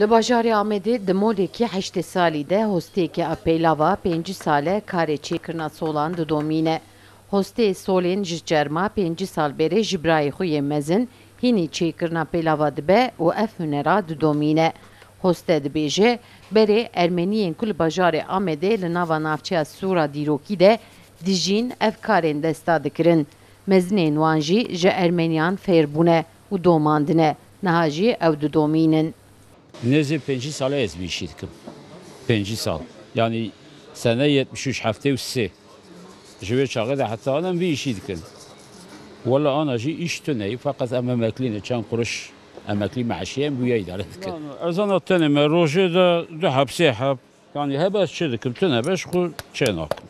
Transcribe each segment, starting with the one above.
Li bajarê Amedê di molekî 8 salî de hosteyeke pêlava 5 sale karê çêkirina solan didomîne. Hostê solên ji çerma 5 sal berê ji birayê xwe yê mezin hînî çêkirina pêlava dibe û ev hunera didomîne. Hoste dibêje berê Ermeniyên ku li bajarê Amedê li nava navçeya Sûra dîrokî de dijîn ev karên desta dikirin. Mezinên wan jî ji Ermeniyan fêrbûne û domandine. Niha jî ew didomînin. Nezi 5 sale ez bir işi dikim. 5 sal. Yani sene 73 hafte ve 3. Jive çağı da hatta anam bir işi dikim. Valla ana jî iş tüneyi fakat em emekliyim. Çan kuruş emekli maaşıyım bu ya idare dikim. Ezan tenime roje da hapse hap. Yani hebes çe dikim tüne beş ku çe nakim.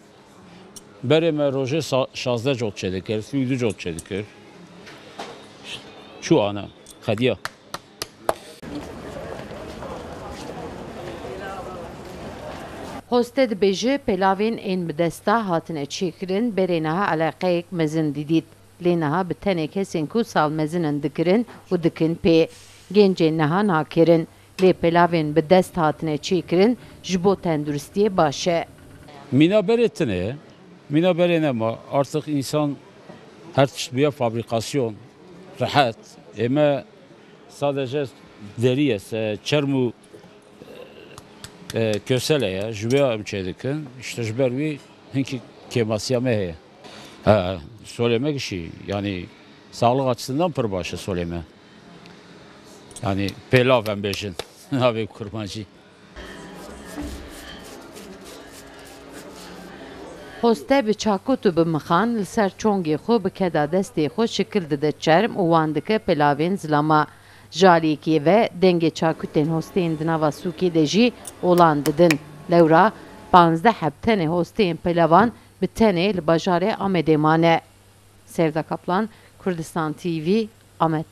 Bereme roje 16 jot çe dikir, 17 jot çe dikir. Şu ana hadiye. Hoste dibêje pelavên ên bi desta hatine çêkirin berê niha eleqeyek mezin dîdît. Lê niha bi tenê kesên ku sal mezinin dikirin û dikin pê. Gencên niha nakirin. Lê pelavên bi dest hatine çêkirin ji bo tenduristiyê baş e. Minaberetine, minaberene ama artık insan her çeşit fabrikasyon, rahat. Ama sadece deriye, çermu köseleye, jüveya emçedikin, işte jübervi hinki kemasiyame heye. Söylemek işi, yani sağlık açısından pırbaşı söyleme. Yani pelav embejin, abi kurmancı. Hoste bi çakût û bi mixan li ser çongê xwe bi keda destê xwe şikil dide çerm û wan dike pelavên zilama. Jaliyekî ve dengê çakûtên hosteyên di nava sûkê de jî olan didin. Lewra 15 heb tenê hosteyên pelavan bi tenê li bajarê Amedê mane. Sevda Kaplan, Kurdistan TV, Amed.